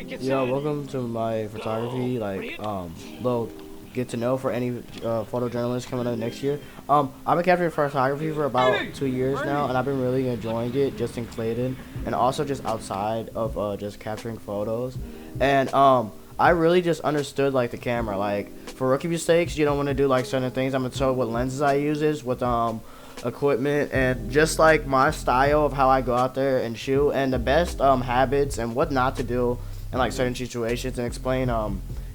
Yo, welcome to my photography, little get to know for any photojournalists coming up next year. I've been capturing photography for about 2 years now, and I've been really enjoying it, just in Clayton, and also just outside of just capturing photos. And I really just understood like the camera. Like for rookie mistakes, you don't want to do like certain things. I'm gonna tell what lenses I uses with equipment and just like my style of how I go out there and shoot and the best habits and what not to do in like certain situations, and explain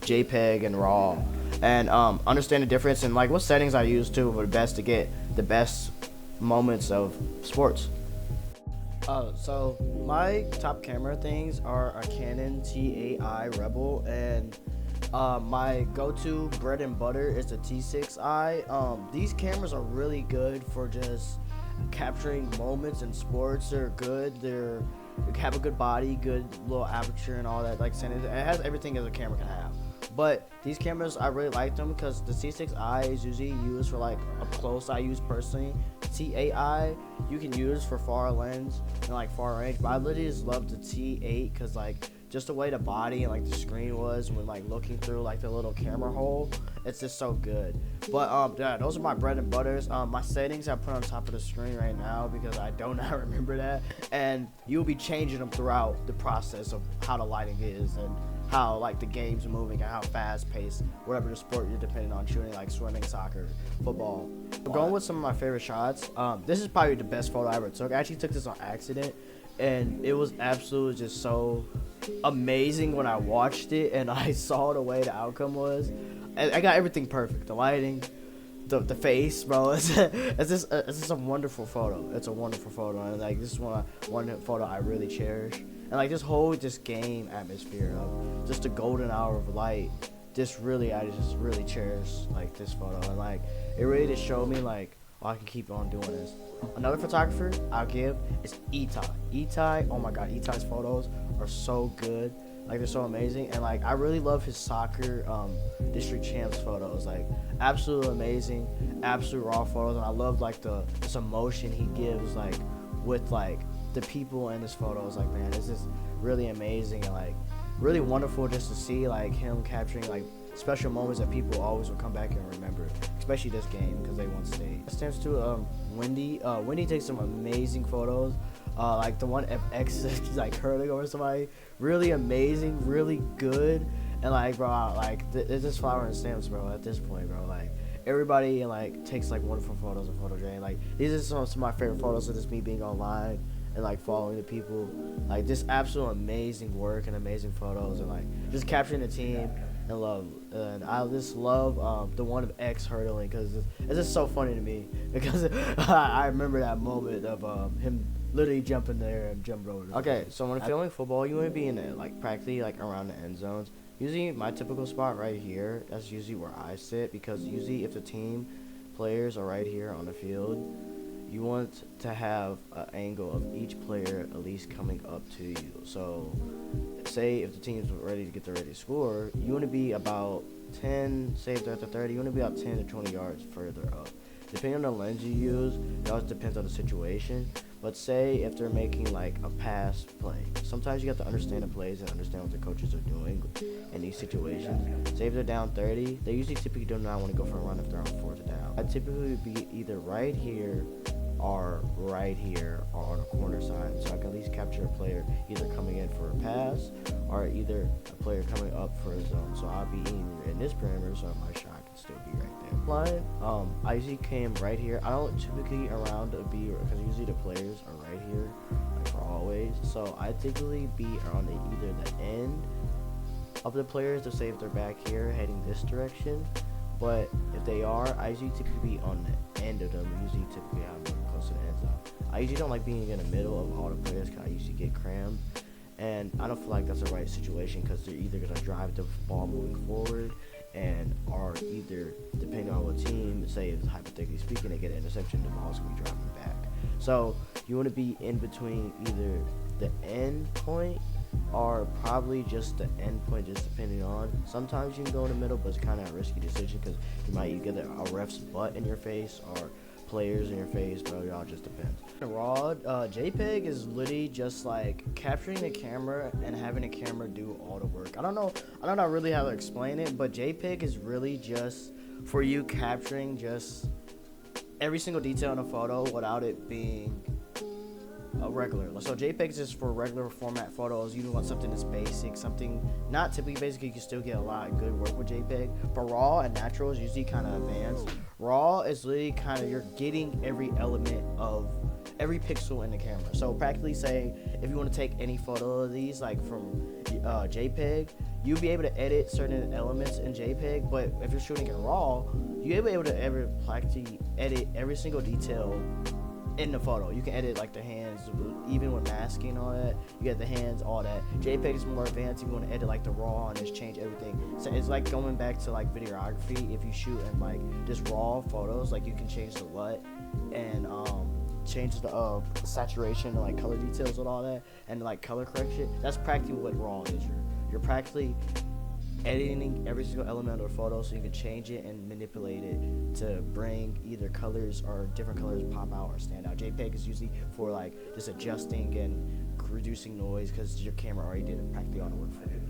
JPEG and RAW, and understand the difference and like what settings I use too for the best to get the best moments of sports. So my top camera things are a Canon T8i Rebel, and my go-to bread and butter is the T6i. These cameras are really good for just capturing moments in sports. They're good. They have a good body, good little aperture, and all that. Like it has everything as a camera can have. But these cameras, I really like them because the C6i is usually used for like up close. I use personally. T8i you can use for far lens and like far range. But I literally just love the T8 because like just the way the body and like the screen was when like looking through like the little camera hole, it's just so good. But yeah, those are my bread and butters. My settings I put on top of the screen right now because I do not remember that, and you'll be changing them throughout the process of how the lighting is and how like the game's moving and how fast paced whatever the sport you're depending on shooting, like swimming, soccer, football. I'm going with some of my favorite shots. This is probably the best photo I ever took. I actually took this on accident, and it was absolutely just so amazing when I watched it and I saw the way the outcome was. I got everything perfect. The lighting, the face, bro. It's just a wonderful photo. It's a wonderful photo, and like this is one photo I really cherish. And like this whole game atmosphere of just a golden hour of light. I just really cherish like this photo, and like it really just showed me like, oh, I can keep on doing this. Another photographer I'll give is Itai. Itai, oh my god, Itai's photos are so good. Like they're so amazing, and like I really love his soccer district champs photos. Like absolutely amazing, absolute raw photos, and I love like this emotion he gives like with like the people in his photos. Like man, it's just really amazing and like really wonderful just to see like him capturing like special moments that people always will come back and remember, especially this game because they won state. It stands to Wendy. Wendy takes some amazing photos. Like the one FX is like hurling over somebody, really amazing, really good, and like bro, like it's just flower and stamps, bro. At this point, bro, like everybody and like takes like wonderful photos of photojourney. Like these are some of my favorite photos of just me being online and like following the people. Like just absolute amazing work and amazing photos and like just capturing the team and love. And I just love the one of X hurdling because it's just so funny to me because I remember that moment of him literally jumping there and jumping over. Okay, so when filming football, you want to be in it, like practically like around the end zones. Usually my typical spot right here, that's usually where I sit, because usually if the team players are right here on the field, you want to have an angle of each player at least coming up to you. So say if the team's ready to score, you want to be about 10, say if they're at the 30, you want to be about 10 to 20 yards further up. Depending on the lens you use, it always depends on the situation. But say if they're making like a pass play, sometimes you have to understand the plays and understand what the coaches are doing in these situations. Say if they're down 30, they usually typically do not want to go for a run if they're on fourth down. I typically would be either right here or on a corner side, so I can at least capture a player either coming in for a pass or either a player coming up for a zone. So I'll be either in this perimeter, so my shot can still be right there. Line, I usually came right here. I don't typically around a B because usually the players are right here, like for always. So I typically be around either the end of the players to say if they're back here heading this direction. But if they are, I usually typically be on the end of them. Usually typically I'm close to the end zone. I usually don't like being in the middle of all the players because I usually get crammed. And I don't feel like that's the right situation because they're either going to drive the ball moving forward and are either, depending on what team, say if hypothetically speaking, they get an interception, the ball's going to be driving back. So you want to be in between either the end point or probably just the end point, just depending on. Sometimes you can go in the middle, but it's kind of a risky decision because you might get a ref's butt in your face or players in your face, bro. Y'all just depends. Raw, JPEG is literally just like capturing the camera and having the camera do all the work. I don't know really how to explain it, but JPEG is really just for you capturing just every single detail in a photo without it being regular. So JPEGs is for regular format photos. You want something that's basic, something not typically basic. You can still get a lot of good work with JPEG. But raw and natural is usually kind of advanced. Raw is literally kind of, you're getting every element of every pixel in the camera. So practically saying, if you want to take any photo of these, like from JPEG, you'll be able to edit certain elements in JPEG. But if you're shooting in raw, you'll be able to practically edit every single detail in the photo. You can edit like the hands, even with masking and all that. You get the hands, all that. JPEG is more advanced. If you want to edit like the raw and just change everything. So it's like going back to like videography. If you shoot in like just raw photos, like you can change the LUT and change the saturation and like color details and all that, and like color correction. That's practically what raw is. You're practically editing every single element of the photo so you can change it and manipulate it to bring either colors or different colors pop out or stand out. JPEG is usually for like just adjusting and reducing noise because your camera already did practically all the work for you.